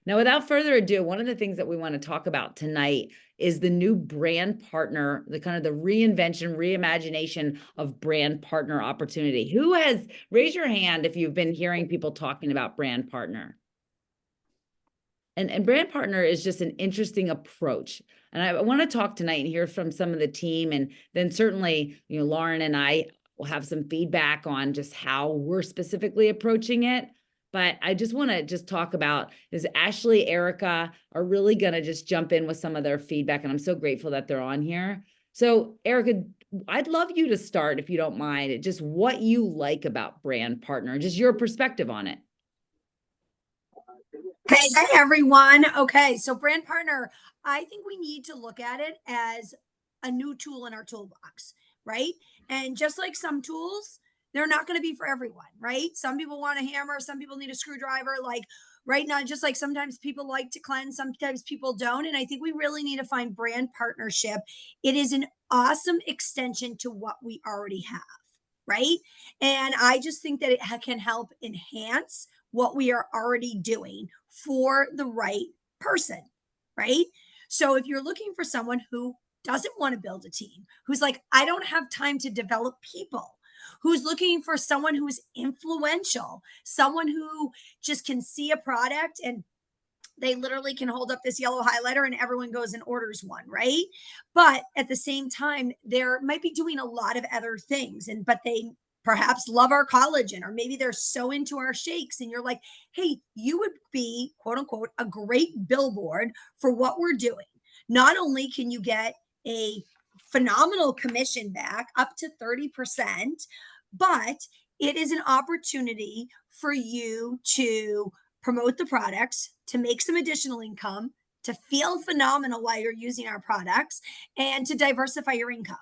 Now, without further ado, one of the things that we want to talk about tonight is the new brand partner, the kind of the reinvention, reimagination of brand partner opportunity. Who has, raise your hand if you've been hearing people talking about brand partner. And brand partner is just an interesting approach. And I want to talk tonight and hear from some of the team. And then certainly, Lauren and I will have some feedback on just how we're specifically approaching it. But I just want to just talk about is Ashley, Erica are really going to just jump in with some of their feedback. And I'm so grateful that they're on here. So Erica, I'd love you to start, if you don't mind, just what you like about brand partner, just your perspective on it. Hey everyone. Okay, so brand partner, I think we need to look at it as a new tool in our toolbox, right? And just like some tools, they're not going to be for everyone, right? Some people want a hammer, some people need a screwdriver, like right now, just like sometimes people like to cleanse, sometimes people don't. And I think we really need to find brand partnership. It is an awesome extension to what we already have, right? And I just think that it can help enhance what we are already doing for the right person, right? So if you're looking for someone who doesn't want to build a team, who's like, I don't have time to develop people, who's looking for someone who's influential, someone who just can see a product and they literally can hold up this yellow highlighter and everyone goes and orders one, right? But at the same time, they're might be doing a lot of other things, and but they perhaps love our collagen, or maybe they're so into our shakes, and you're like, hey, you would be quote unquote a great billboard for what we're doing. Not only can you get a phenomenal commission back up to 30%, but it is an opportunity for you to promote the products, to make some additional income, to feel phenomenal while you're using our products, and to diversify your income,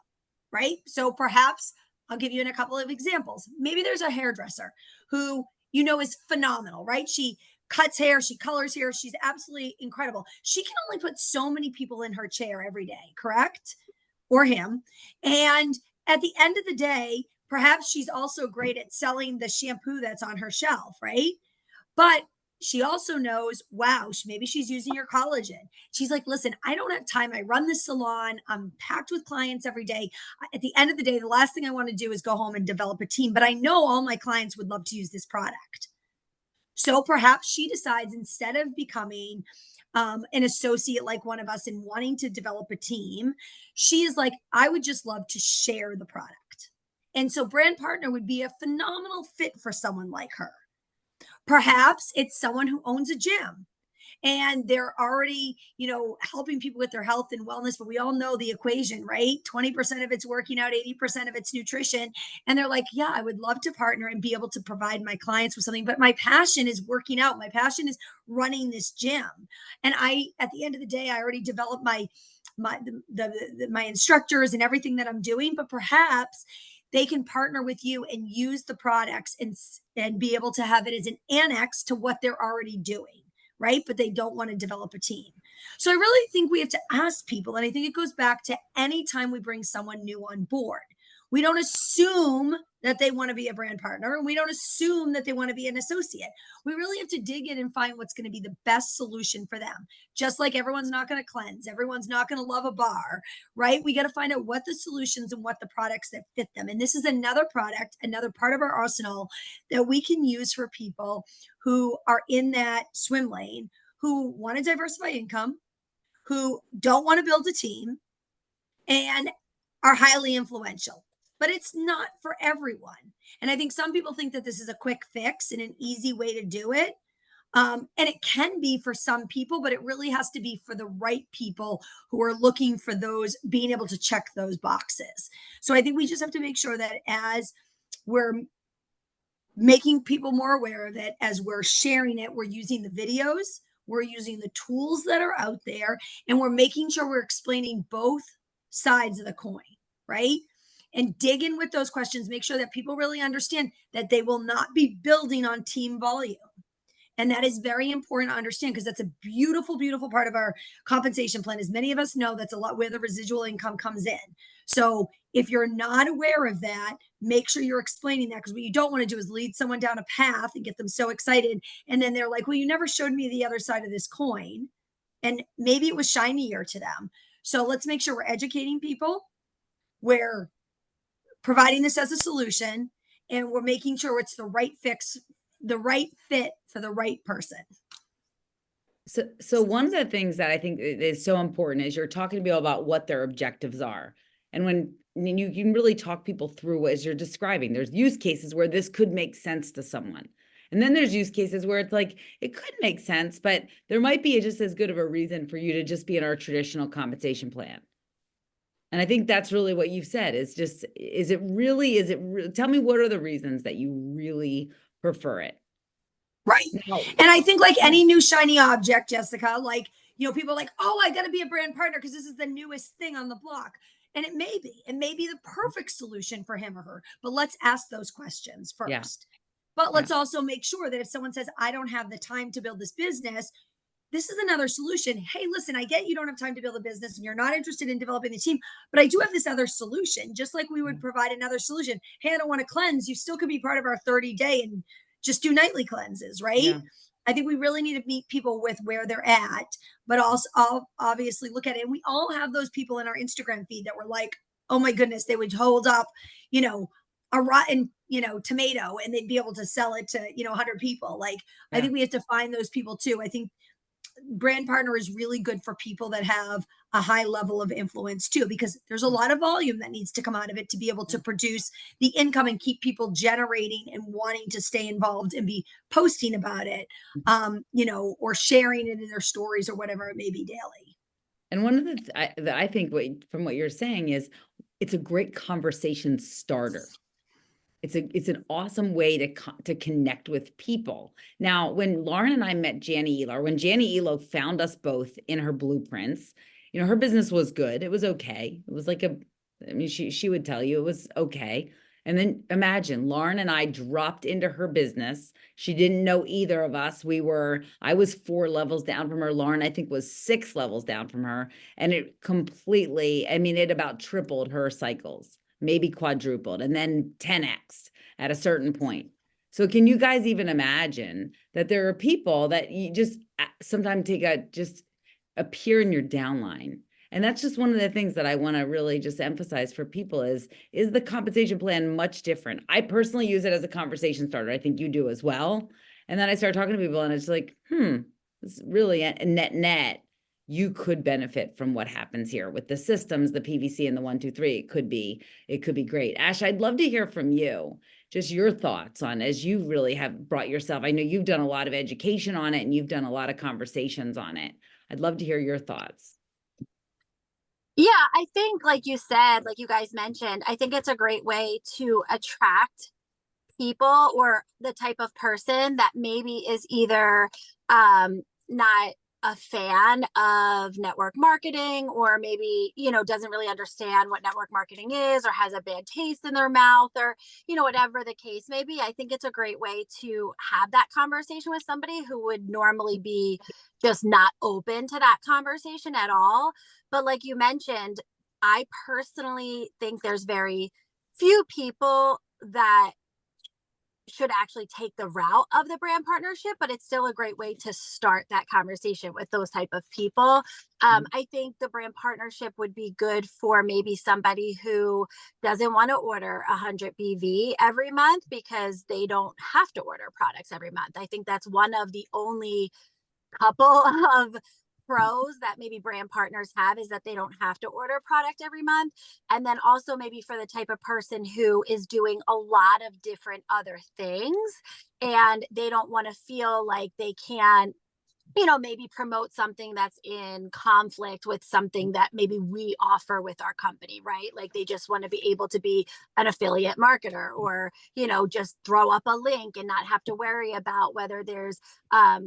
right? So perhaps I'll give you a couple of examples. Maybe there's a hairdresser who is phenomenal, right? She cuts hair, she colors hair, she's absolutely incredible. She can only put so many people in her chair every day, correct? Or him. And at the end of the day, perhaps she's also great at selling the shampoo that's on her shelf, right? But she also knows, wow, maybe she's using your collagen. She's like, listen, I don't have time. I run this salon. I'm packed with clients every day. At the end of the day, the last thing I want to do is go home and develop a team. But I know all my clients would love to use this product. So perhaps she decides, instead of becoming an associate like one of us and wanting to develop a team, she is like, I would just love to share the product. And so brand partner would be a phenomenal fit for someone like her. Perhaps it's someone who owns a gym and they're already, helping people with their health and wellness. But we all know the equation, right? 20% of it's working out, 80% of it's nutrition. And they're like, yeah, I would love to partner and be able to provide my clients with something. But my passion is working out. My passion is running this gym. And at the end of the day, I already developed my instructors and everything that I'm doing. But perhaps they can partner with you and use the products and be able to have it as an annex to what they're already doing, right? But they don't want to develop a team. So I really think we have to ask people, and I think it goes back to any time we bring someone new on board. We don't assume that they want to be a brand partner, and we don't assume that they want to be an associate. We really have to dig in and find what's going to be the best solution for them. Just like everyone's not going to cleanse, everyone's not going to love a bar, right? We got to find out what the solutions and what the products that fit them. And this is another product, another part of our arsenal that we can use for people who are in that swim lane, who want to diversify income, who don't want to build a team, and are highly influential. But it's not for everyone. And I think some people think that this is a quick fix and an easy way to do it. And it can be for some people, but it really has to be for the right people who are looking for those, being able to check those boxes. So I think we just have to make sure that as we're making people more aware of it, as we're sharing it, we're using the videos, we're using the tools that are out there, and we're making sure we're explaining both sides of the coin, right? And dig in with those questions, make sure that people really understand that they will not be building on team volume. And that is very important to understand because that's a beautiful, beautiful part of our compensation plan. As many of us know, that's a lot where the residual income comes in. So if you're not aware of that, make sure you're explaining that because what you don't want to do is lead someone down a path and get them so excited. And then they're like, well, you never showed me the other side of this coin. And maybe it was shinier to them. So let's make sure we're educating people. We're providing this as a solution and we're making sure it's the right fix, the right fit for the right person. So one of the things that I think is so important is you're talking to people about what their objectives are. And when you can really talk people through as you're describing, there's use cases where this could make sense to someone. And then there's use cases where it's like, it could make sense, but there might be just as good of a reason for you to just be in our traditional compensation plan. And I think that's really what you've said is just, tell me what are the reasons that you really prefer it? Right. No. And I think like any new shiny object, Jessica, like, people are like, oh, I got to be a brand partner because this is the newest thing on the block. And it may be the perfect solution for him or her. But let's ask those questions Yeah. first. But Yeah. let's also make sure that if someone says, I don't have the time to build this business, this is another solution. Hey, listen, I get you don't have time to build a business and you're not interested in developing the team, but I do have this other solution. Just like we would provide another solution. Hey, I don't want to cleanse. You still could be part of our 30-day and just do nightly cleanses, right? Yeah. I think we really need to meet people with where they're at, but also I'll obviously look at it. And we all have those people in our Instagram feed that were like, oh my goodness, they would hold up, a rotten, tomato and they'd be able to sell it to, 100 people. Like, I Yeah. think we have to find those people too. I think brand partner is really good for people that have a high level of influence too, because there's a lot of volume that needs to come out of it to be able to produce the income and keep people generating and wanting to stay involved and be posting about it, or sharing it in their stories or whatever it may be daily. And one of that I think from what you're saying is it's a great conversation starter. It's an awesome way to connect with people. Now, when Lauren and I met Janie Elo, when Janie Elo found us both in her blueprints, her business was good. It was okay. It was like she would tell you it was okay. And then imagine Lauren and I dropped into her business. She didn't know either of us. I was 4 levels down from her. Lauren, I think, was 6 levels down from her. And it it about tripled her cycles, maybe quadrupled, and then 10x at a certain point. So can you guys even imagine that there are people that you just sometimes just appear in your downline? And that's just one of the things that I want to really just emphasize for people is the compensation plan much different? I personally use it as a conversation starter. I think you do as well. And then I start talking to people and it's like, it's really a net. You could benefit from what happens here with the systems, the PVC and the 1, 2, 3. It could be great. Ash, I'd love to hear from you, just your thoughts on, as you really have brought yourself. I know you've done a lot of education on it and you've done a lot of conversations on it. I'd love to hear your thoughts. Yeah, I think like you said, like you guys mentioned, I think it's a great way to attract people or the type of person that maybe is either not a fan of network marketing, or maybe, doesn't really understand what network marketing is, or has a bad taste in their mouth, or, whatever the case may be. I think it's a great way to have that conversation with somebody who would normally be just not open to that conversation at all. But like you mentioned, I personally think there's very few people that should actually take the route of the brand partnership, but it's still a great way to start that conversation with those type of people. I think the brand partnership would be good for maybe somebody who doesn't want to order 100 BV every month because they don't have to order products every month. I think that's one of the only couple of pros that maybe brand partners have, is that they don't have to order product every month. And then also maybe for the type of person who is doing a lot of different other things and they don't want to feel like they can, maybe promote something that's in conflict with something that maybe we offer with our company, right? Like they just want to be able to be an affiliate marketer, or, just throw up a link and not have to worry about whether there's, a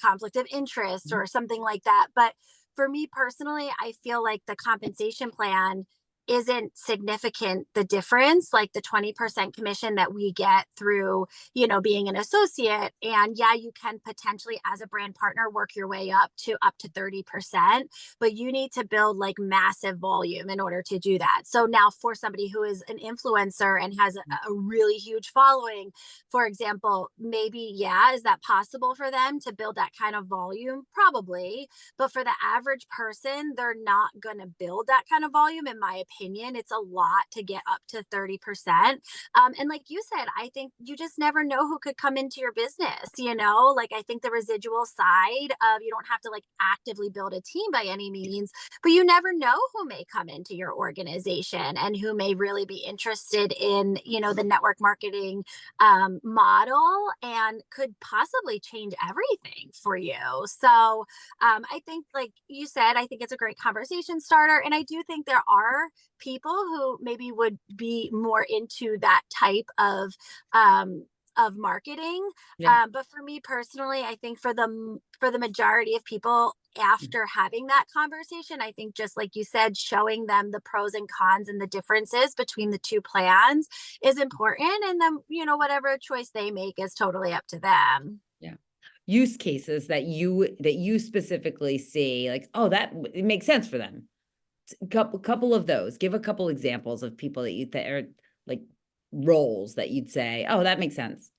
conflict of interest or something like that. But for me personally, I feel like the compensation plan isn't significant, the difference, like the 20% commission that we get through, being an associate. And yeah, you can potentially as a brand partner work your way up to 30%, but you need to build like massive volume in order to do that. So now for somebody who is an influencer and has a really huge following, for example, maybe, yeah, is that possible for them to build that kind of volume? Probably. But for the average person, they're not going to build that kind of volume, in my opinion. It's a lot to get up to 30%. And like you said, I think you just never know who could come into your business, Like I think the residual side of, you don't have to like actively build a team by any means, but you never know who may come into your organization and who may really be interested in, the network marketing model and could possibly change everything for you. So I think, like you said, I think it's a great conversation starter. And I do think there are people who maybe would be more into that type of marketing. Yeah. But for me personally, I think for the majority of people, after having that conversation, I think just like you said, showing them the pros and cons and the differences between the two plans is important. And then, whatever choice they make is totally up to them. Yeah. Use cases that you specifically see, like, oh, it makes sense for them. Couple of those. Give a couple examples of people that are like roles that you'd say, oh, that makes sense.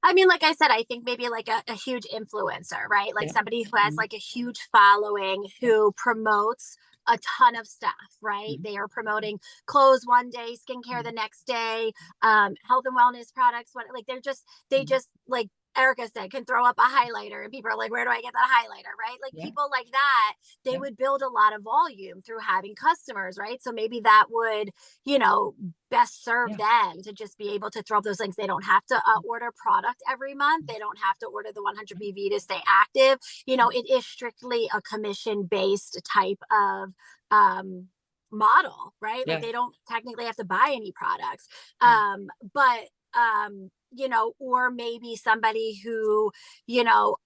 I mean, like I said, I think maybe like a huge influencer, right? Like Yeah. somebody who has Mhm. like a huge following who promotes a ton of stuff, right? Mhm. They are promoting clothes one day, skincare the next day, health and wellness products. Like they Mhm. just like Erica said, can throw up a highlighter, and people are like, where do I get that highlighter, right? Like Yeah. people like that, they Yeah. would build a lot of volume through having customers, right? So maybe that would, you know, best serve Yeah. them to just be able to throw up those links. They don't have to order product every month. They don't have to order the 100 BV to stay active. It is strictly a commission based type of model, right? Like Yeah. they don't technically have to buy any products. Yeah. But or maybe somebody who,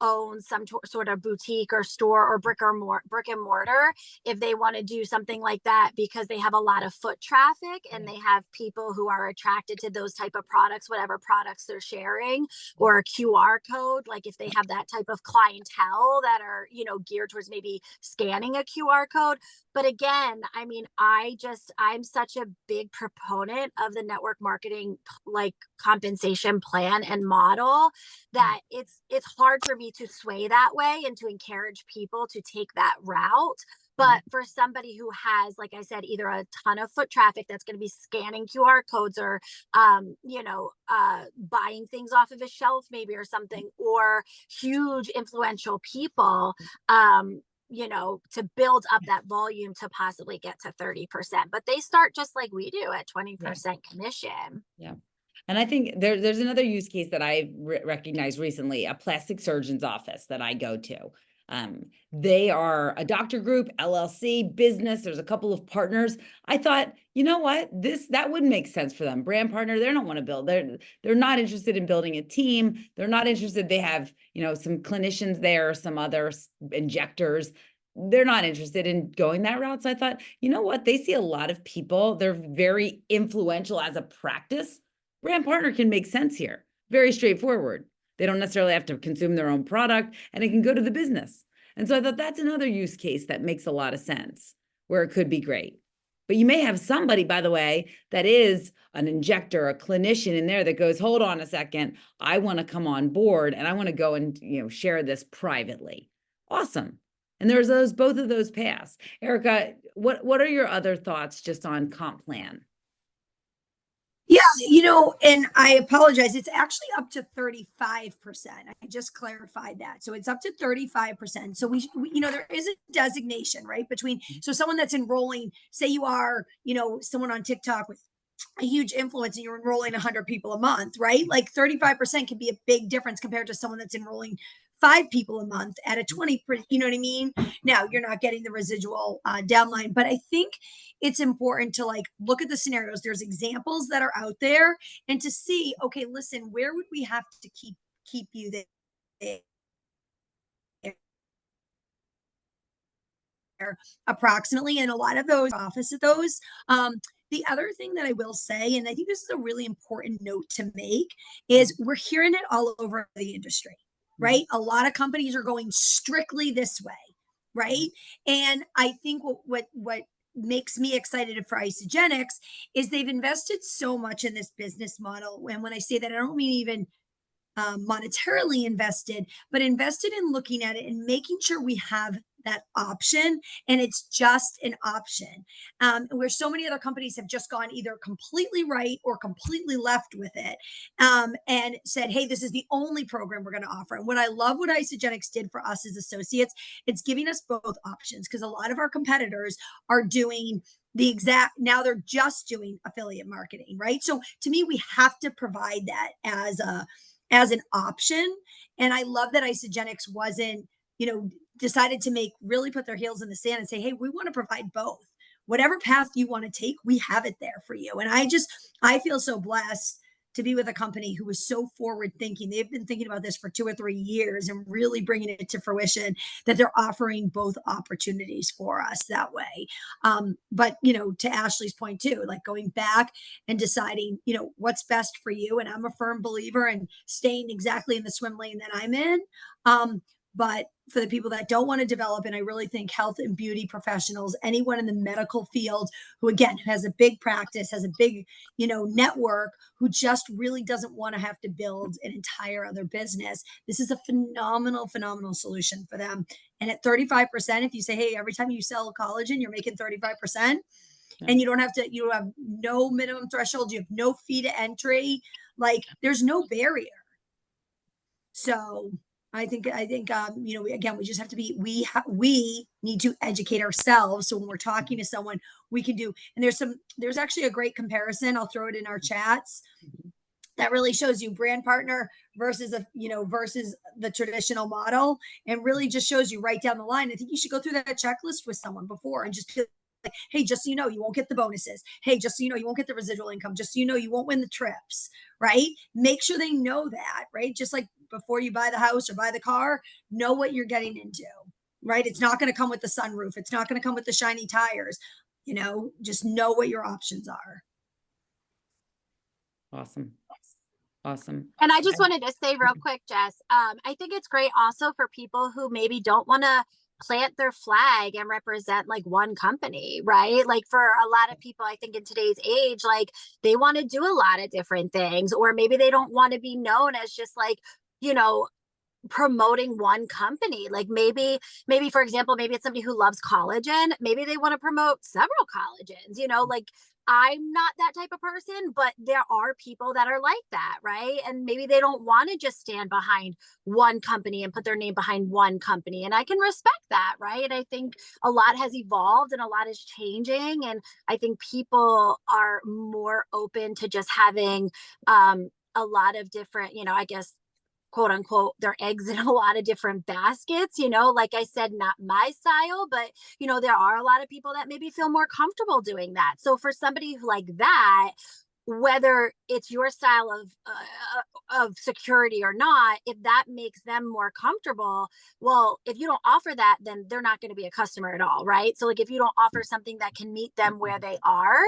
owns some sort of boutique or store or brick and mortar, if they want to do something like that because they have a lot of foot traffic and Yeah. they have people who are attracted to those type of products, whatever products they're sharing, or a QR code, like if they have that type of clientele that are, geared towards maybe scanning a QR code. But again, I mean, I'm such a big proponent of the network marketing like compensation plan and model that it's hard for me to sway that way and to encourage people to take that route. But for somebody who has, like I said, either a ton of foot traffic that's going to be scanning QR codes or, buying things off of a shelf maybe or something, or huge influential people, to build up that volume to possibly get to 30%. But they start just like we do at Yeah. 20% commission. Yeah. And I think there's another use case that I recognized recently, a plastic surgeon's office that I go to. They are a doctor group, LLC, business. There's a couple of partners. I thought, you know what, that wouldn't make sense for them. Brand partner, they don't want to build. They're not interested in building a team. They're not interested. They have, some clinicians there, some other injectors. They're not interested in going that route. So I thought, you know what, they see a lot of people. They're very influential as a practice. Brand partner can make sense here. Very straightforward. They don't necessarily have to consume their own product, and it can go to the business. And so I thought that's another use case that makes a lot of sense, where it could be great. But you may have somebody, by the way, that is an injector, a clinician in there that goes, hold on a second, I want to come on board and I want to go and share this privately. Awesome. And there's both of those paths. Erica, what are your other thoughts just on comp plan? Yeah, and I apologize. It's actually up to 35%. I just clarified that. So it's up to 35%. So there is a designation, right? So someone that's enrolling, say you are, someone on TikTok with a huge influence and you're enrolling 100 people a month, right? Like 35% can be a big difference compared to someone that's enrolling 5 people a month at a 20, you know what I mean? Now you're not getting the residual downline, but I think it's important to like look at the scenarios. There's examples that are out there and to see, okay, listen, where would we have to keep you there? there approximately. And a lot of those office of those. The other thing that I will say, and I think this is a really important note to make, is we're hearing it all over the industry, right? A lot of companies are going strictly this way, right? And I think what makes me excited for Isagenix is they've invested so much in this business model. And when I say that, I don't mean even monetarily invested, but invested in looking at it and making sure we have that option, and it's just an option. Where so many other companies have just gone either completely right or completely left with it, and said, hey, this is the only program we're going to offer. And what I love what Isagenix did for us as associates, it's giving us both options, because a lot of our competitors are doing the exact, now they're just doing affiliate marketing, right? So to me, we have to provide that as an option. And I love that Isagenix wasn't, decided to really put their heels in the sand and say, hey, we want to provide both. Whatever path you want to take, we have it there for you. And I feel so blessed to be with a company who is so forward thinking. They've been thinking about this for 2 or 3 years and really bringing it to fruition, that they're offering both opportunities for us that way. But, to Ashley's point too, like going back and deciding, what's best for you. And I'm a firm believer in staying exactly in the swim lane that I'm in. But for the people that don't want to develop, and I really think health and beauty professionals, anyone in the medical field who, again, has a big practice, has a big, network, who just really doesn't want to have to build an entire other business, this is a phenomenal solution for them. And at 35%, if you say, hey, every time you sell collagen, you're making 35%, and you have no minimum threshold, you have no fee to entry, like there's no barrier. So I think, again, we just have to be, we need to educate ourselves. So when we're talking to someone, we can do, and there's actually a great comparison. I'll throw it in our chats that really shows you brand partner versus versus the traditional model, and really just shows you right down the line. I think you should go through that checklist with someone before and just feel like, hey, just so you know, you won't get the bonuses. Hey, just so you know, you won't get the residual income. Just so you know, you won't win the trips, right? Make sure they know that, right? Just like before you buy the house or buy the car, know what you're getting into, right? It's not going to come with the sunroof. It's not going to come with the shiny tires. Just know what your options are. Awesome. And I just wanted to say real quick, Jess, I think it's great also for people who maybe don't want to plant their flag and represent like one company, right? Like for a lot of people, I think in today's age, like they want to do a lot of different things, or maybe they don't want to be known as just like, promoting one company. Like maybe for example, maybe it's somebody who loves collagen. Maybe they want to promote several collagens, like I'm not that type of person, but there are people that are like that, right? And maybe they don't want to just stand behind one company and put their name behind one company. And I can respect that, right? I think a lot has evolved and a lot is changing. And I think people are more open to just having a lot of different, I guess, quote unquote, their eggs in a lot of different baskets, like I said, not my style, but, there are a lot of people that maybe feel more comfortable doing that. So for somebody like that, whether it's your style of security or not, if that makes them more comfortable, well, if you don't offer that, then they're not going to be a customer at all, right? So like if you don't offer something that can meet them where they are,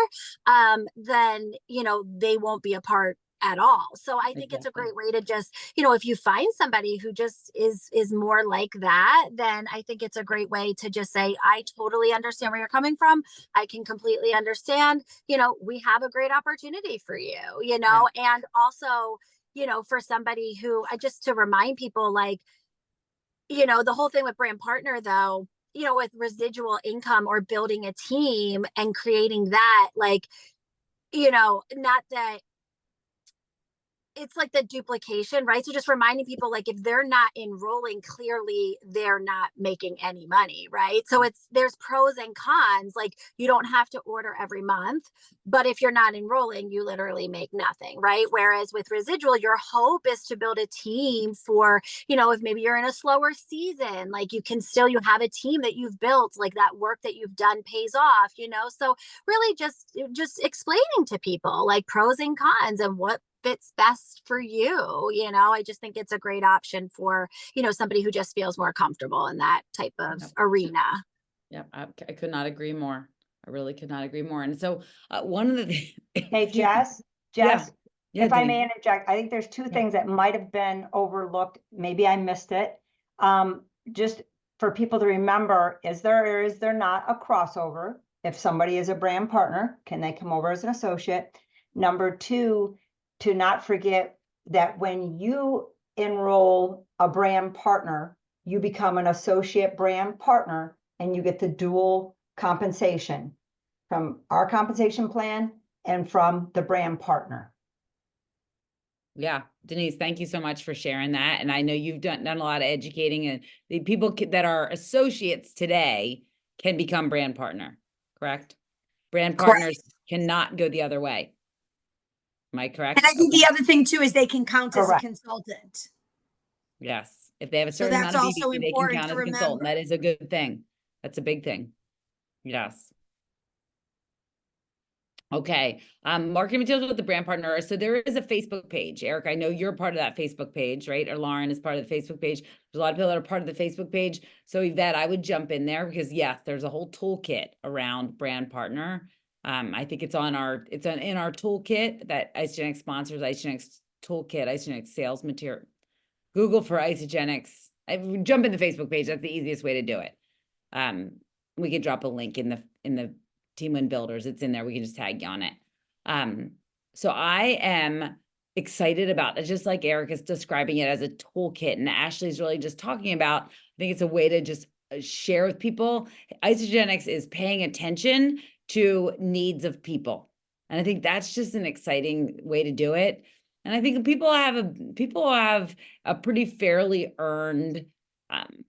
then, they won't be a part at all. So I think it's a great way to just, if you find somebody who just is more like that, then I think it's a great way to just say, I totally understand where you're coming from. I can completely understand, we have a great opportunity for you, and also, for somebody who, just to remind people, like, the whole thing with brand partner though, with residual income or building a team and creating that, like, not that it's like the duplication, right? So just reminding people, like, if they're not enrolling, clearly they're not making any money, right? So there's pros and cons. Like you don't have to order every month, but if you're not enrolling, you literally make nothing, right? Whereas with residual, your hope is to build a team for, if maybe you're in a slower season, like you have a team that you've built, like that work that you've done pays off, so really just explaining to people like pros and cons and what fits best for you. I just think it's a great option for, somebody who just feels more comfortable in that type of arena. Yeah, I could not agree more. I really could not agree more. And so one of the Hey, excuse me. Jess, Yeah, yeah, if I Denise. may interject, I think there's two Yeah. things that might have been overlooked. Maybe I missed it. Just for people to remember, is there or is there not a crossover? If somebody is a brand partner, can they come over as an associate? Number two, to not forget that when you enroll a brand partner, you become an associate brand partner and you get the dual compensation from our compensation plan and from the brand partner. Yeah, Denise, thank you so much for sharing that. And I know you've done a lot of educating, and the people that are associates today can become brand partner, correct? Brand Correct. partners cannot go the other way. Am I correct? And I think Okay. the other thing too is they can count as a Correct. consultant. Yes. If they have a So certain amount that's of also BDC, they can important count to as a consultant. That remember. is a good thing. That's a big thing. Yes. Okay. Marketing materials with the brand partner. So there is a Facebook page. Eric, I know you're part of that Facebook page, right? Or Lauren is part of the Facebook page. There's a lot of people that are part of the Facebook page. So Yvette, I would jump in there because yes, there's a whole toolkit around brand partner. I think it's in our toolkit that Isagenix sponsors, Isagenix toolkit, Isagenix sales material. Google for Isagenix. Jump in the Facebook page. That's the easiest way to do it. We can drop a link in the Team Win Builders. It's in there. We can just tag you on it. So I am excited about it, just like Eric is describing it as a toolkit, and Ashley's really just talking about, I think it's a way to just share with people. Isagenix is paying attention to needs of people. And I think that's just an exciting way to do it. And I think people have a pretty fairly earned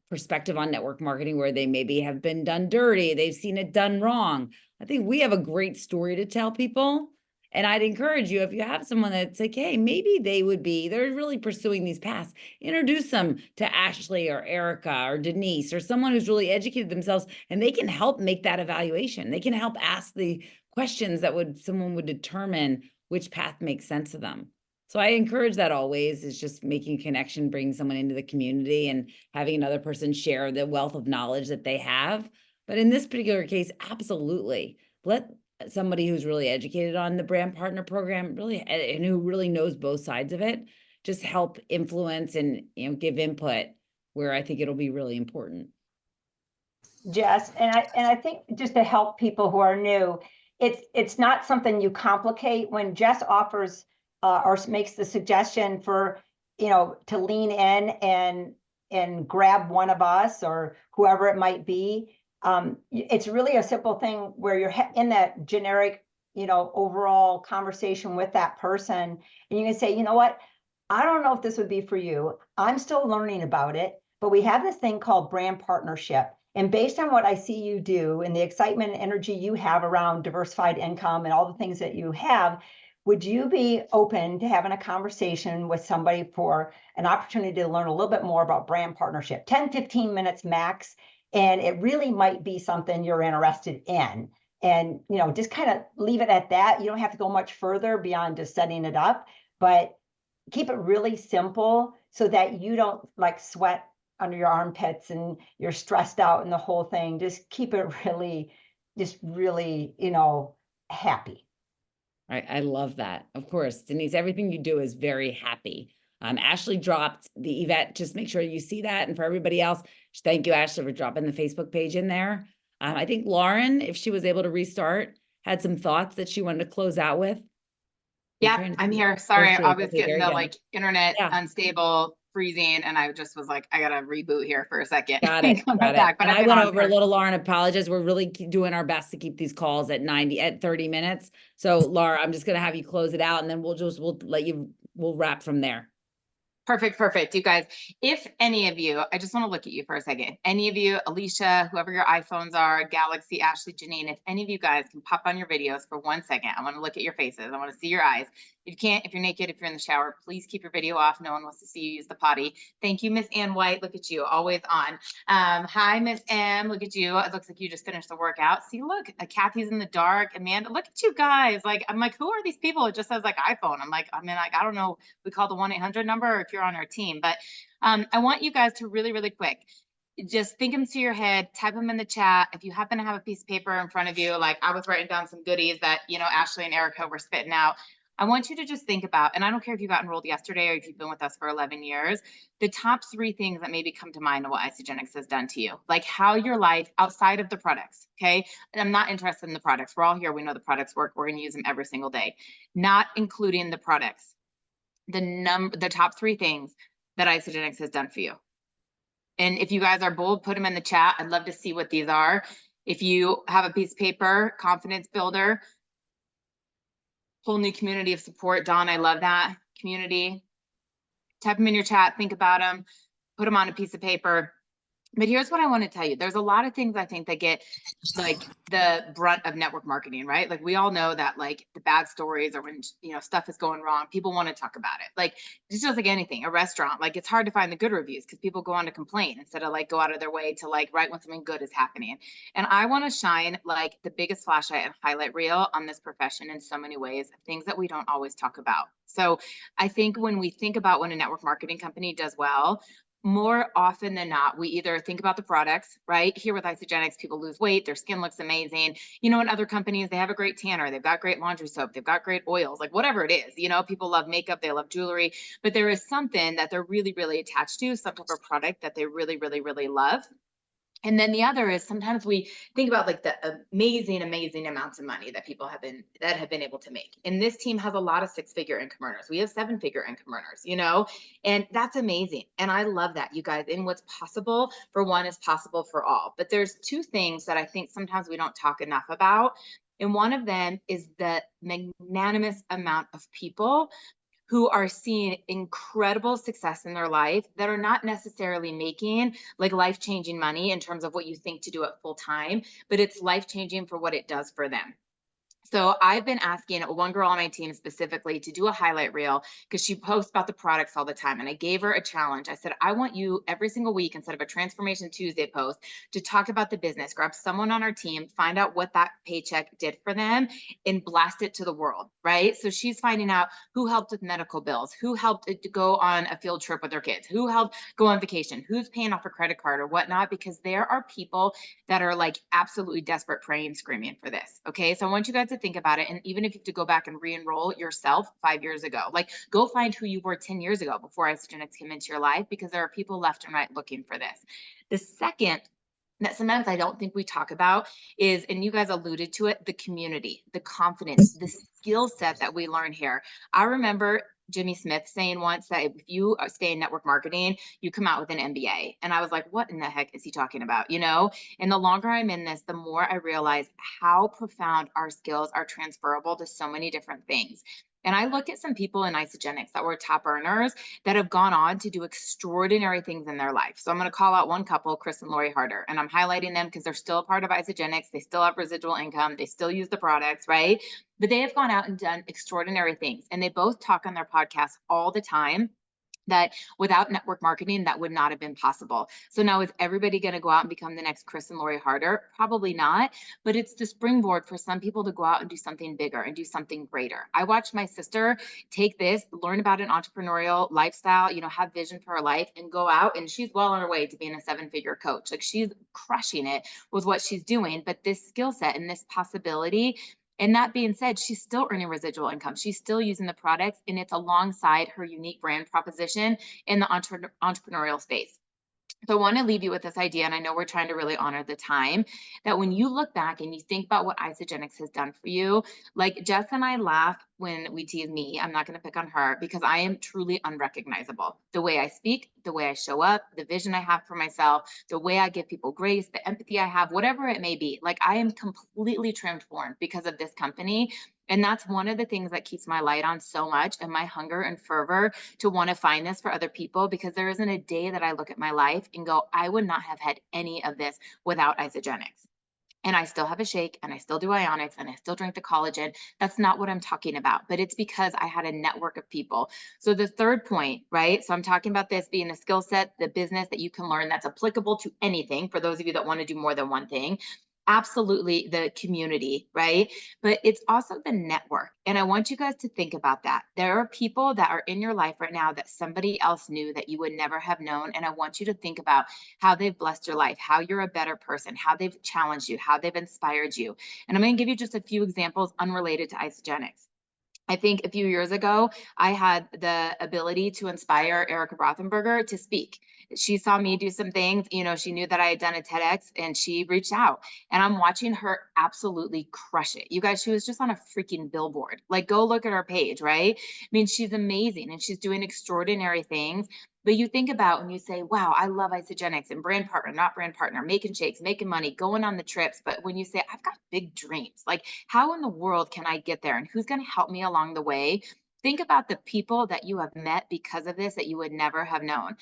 perspective on network marketing where they maybe have been done dirty. They've seen it done wrong. I think we have a great story to tell people. And I'd encourage you, if you have someone that's like, hey, maybe they're really pursuing these paths, introduce them to Ashley or Erica or Denise or someone who's really educated themselves, and they can help make that evaluation. They can help ask the questions that someone would determine which path makes sense to them. So I encourage that always, is just making a connection, bringing someone into the community and having another person share the wealth of knowledge that they have. But in this particular case, absolutely. Let somebody who's really educated on the brand partner program really, and who really knows both sides of it, just help influence and, give input where I think it'll be really important. Jess, and I think just to help people who are new, it's not something you complicate. When Jess offers or makes the suggestion for, to lean in and grab one of us or whoever it might be, it's really a simple thing where you're in that generic, overall conversation with that person, and you can say, you know what, I don't know if this would be for you. I'm still learning about it, but we have this thing called brand partnership. And based on what I see you do and the excitement and energy you have around diversified income and all the things that you have, would you be open to having a conversation with somebody for an opportunity to learn a little bit more about brand partnership? 10, 15 minutes max. And it really might be something you're interested in. And, just kind of leave it at that. You don't have to go much further beyond just setting it up, but keep it really simple so that you don't like sweat under your armpits and you're stressed out and the whole thing. Just keep it really, happy. I love that. Of course, Denise, everything you do is very happy. Ashley dropped the Yvette, just make sure you see that. And for everybody else, thank you, Ashley, for dropping the Facebook page in there. I think Lauren, if she was able to restart, had some thoughts that she wanted to close out with. Yeah, I'm here. Sorry, she is. I was Okay, getting there the you go. internet Yeah. unstable, freezing, and I just was like, I gotta reboot here for a second. Got it. Come Got back, it. but And I've I been went on over a for- little, Lauren, apologize. We're really doing our best to keep these calls at 30 minutes. So Laura, I'm just going to have you close it out, and then we'll wrap from there. Perfect. You guys, if any of you, I just want to look at you for a second. Any of you, Alicia, whoever your iPhones are, Galaxy, Ashley, Janine, if any of you guys can pop on your videos for 1 second, I want to look at your faces. I want to see your eyes. If you can't, if you're naked, if you're in the shower, please keep your video off. No one wants to see you use the potty. Thank you, Miss Ann White. Look at you, always on. Hi, Miss M. Look at you. It looks like you just finished the workout. See, look, Kathy's in the dark. Amanda, look at you guys. Like, I'm like, who are these people? It just says like iPhone. I don't know. We call the 1-800 number, or if you're on our team, but I want you guys to really quick. just think them to your head, type them in the chat. If you happen to have a piece of paper in front of you, like I was writing down some goodies that, you know, Ashley and Erica were spitting out. I want you to just think about, and I don't care if you got enrolled yesterday or if you've been with us for 11 years, the top 3 things that maybe come to mind of what Isagenix has done to you, like how your life outside of the products, okay? And I'm not interested in the products. We're all here. We know the products work. We're going to use them every single day, not including the products. The top 3 things that Isagenix has done for you. And if you guys are bold, put them in the chat. I'd love to see what these are. If you have a piece of paper, confidence builder, whole new community of support. Dawn, I love that community. Type them in your chat, think about them, put them on a piece of paper. But here's what I want to tell you. There's a lot of things I think that get like the brunt of network marketing, right? Like we all know that like the bad stories or when, you know, stuff is going wrong, people want to talk about it. Like it's just like anything, a restaurant, like it's hard to find the good reviews because people go on to complain instead of like go out of their way to like write when something good is happening. And I want to shine like the biggest flashlight and highlight reel on this profession in so many ways, things that we don't always talk about. So I think when we think about when a network marketing company does well, more often than not, we either think about the products, right? Here with Isagenix, people lose weight, their skin looks amazing. You know, in other companies, they have a great tanner, they've got great laundry soap, they've got great oils, like whatever it is. You know, people love makeup, they love jewelry, but there is something that they're really, really attached to, some type of product that they really, really, really love. And then the other is sometimes we think about like the amazing, amazing amounts of money that people have been able to make. And this team has a lot of 6-figure income earners. We have 7-figure income earners, you know, and that's amazing. And I love that, you guys. And what's possible for one is possible for all. But there's 2 things that I think sometimes we don't talk enough about. And one of them is the magnanimous amount of people who are seeing incredible success in their life that are not necessarily making like life-changing money in terms of what you think to do it full time, but it's life-changing for what it does for them. So I've been asking one girl on my team specifically to do a highlight reel because she posts about the products all the time. And I gave her a challenge. I said, I want you every single week, instead of a Transformation Tuesday post, to talk about the business, grab someone on our team, find out what that paycheck did for them and blast it to the world, right? So she's finding out who helped with medical bills, who helped to go on a field trip with their kids, who helped go on vacation, who's paying off a credit card or whatnot, because there are people that are like absolutely desperate, praying, screaming for this. Okay. So I want you guys to think about it. And even if you have to go back and re-enroll yourself 5 years ago, like go find who you were 10 years ago before Isagenix came into your life, because there are people left and right looking for this. The second that sometimes I don't think we talk about is, and you guys alluded to it, the community, the confidence, the skill set that we learn here. I remember Jimmy Smith saying once that if you stay in network marketing, you come out with an MBA. And I was like, what in the heck is he talking about? You know, and the longer I'm in this, the more I realize how profound our skills are transferable to so many different things. And I look at some people in Isagenix that were top earners that have gone on to do extraordinary things in their life. So I'm going to call out one couple, Chris and Lori Harder, and I'm highlighting them because they're still a part of Isagenix. They still have residual income. They still use the products, right? But they have gone out and done extraordinary things. And they both talk on their podcast all the time that without network marketing, that would not have been possible. So now is everybody going to go out and become the next Chris and Lori Harder? Probably not, but it's the springboard for some people to go out and do something bigger and do something greater. I watched my sister take this, learn about an entrepreneurial lifestyle, you know, have vision for her life and go out, and she's well on her way to being a 7-figure coach. Like she's crushing it with what she's doing, but this skill set and this possibility. And that being said, she's still earning residual income. She's still using the products, and it's alongside her unique brand proposition in the entrepreneurial space. So I want to leave you with this idea, and I know we're trying to really honor the time, that when you look back and you think about what Isagenix has done for you, like Jess and I laugh when we tease me, I'm not going to pick on her, because I am truly unrecognizable. The way I speak, the way I show up, the vision I have for myself, the way I give people grace, the empathy I have, whatever it may be, like I am completely transformed because of this company. And that's one of the things that keeps my light on so much, and my hunger and fervor to want to find this for other people, because there isn't a day that I look at my life and go, I would not have had any of this without Isagenix. And I still have a shake, and I still do Ionics, and I still drink the collagen. That's not what I'm talking about, but it's because I had a network of people. So the third point, right? So I'm talking about this being a skill set, the business that you can learn that's applicable to anything for those of you that want to do more than one thing. absolutely the community, right? But it's also the network. And I want you guys to think about that. There are people that are in your life right now that somebody else knew that you would never have known. And I want you to think about how they've blessed your life, how you're a better person, how they've challenged you, how they've inspired you. And I'm going to give you just a few examples unrelated to Isagenix. I think a few years ago, I had the ability to inspire Erica Rothenberger to speak. She saw me do some things, she knew that I had done a TEDx and she reached out, and I'm watching her absolutely crush it. You guys, she was just on a freaking billboard. Like, go look at her page, right? I mean, she's amazing and she's doing extraordinary things. But you think about when you say, wow, I love Isagenix and brand partner, not brand partner, making shakes, making money, going on the trips. But when you say, I've got big dreams, like how in the world can I get there? And who's going to help me along the way? Think about the people that you have met because of this that you would never have known.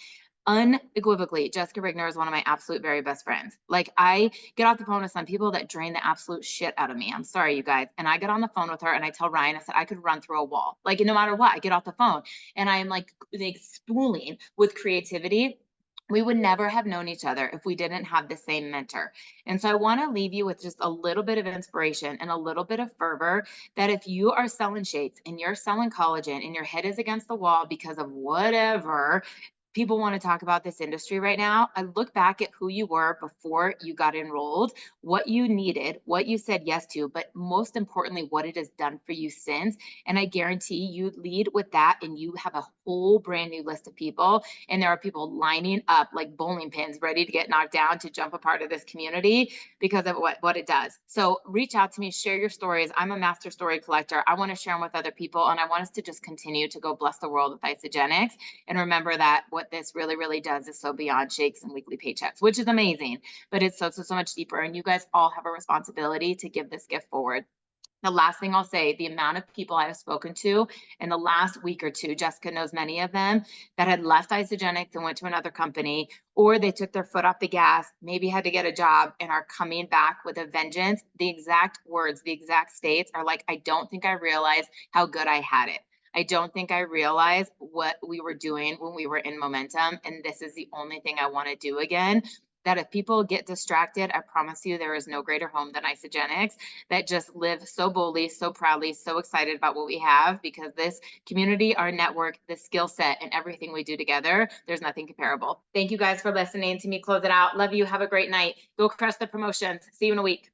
Unequivocally, Jessica Rigner is one of my absolute very best friends. Like, I get off the phone with some people that drain the absolute shit out of me. I'm sorry, you guys. And I get on the phone with her and I tell Ryan, I said, I could run through a wall. Like, no matter what, I get off the phone and I am like spooling with creativity. We would never have known each other if we didn't have the same mentor. And so I want to leave you with just a little bit of inspiration and a little bit of fervor that if you are selling shakes and you're selling collagen and your head is against the wall because of whatever people want to talk about this industry right now, I look back at who you were before you got enrolled, what you needed, what you said yes to, but most importantly, what it has done for you since. And I guarantee you lead with that and you have a whole brand new list of people. And there are people lining up like bowling pins ready to get knocked down to jump a part of this community because of what it does. So reach out to me, share your stories. I'm a master story collector. I want to share them with other people. And I want us to just continue to go bless the world with Isagenix. And remember that what this really, really does is so beyond shakes and weekly paychecks, which is amazing, but it's so much deeper. And you guys all have a responsibility to give this gift forward. The last thing I'll say, the amount of people I have spoken to in the last week or two, Jessica knows many of them, that had left Isagenix and went to another company, or they took their foot off the gas, maybe had to get a job and are coming back with a vengeance. The exact words, the exact states are like, I don't think I realized how good I had it. I don't think I realized what we were doing when we were in momentum. And this is the only thing I want to do again. That if people get distracted, I promise you there is no greater home than Isagenix, that just live so boldly, so proudly, so excited about what we have, because this community, our network, the skill set, and everything we do together, there's nothing comparable. Thank you guys for listening to me close it out. Love you. Have a great night. Go crush the promotions. See you in a week.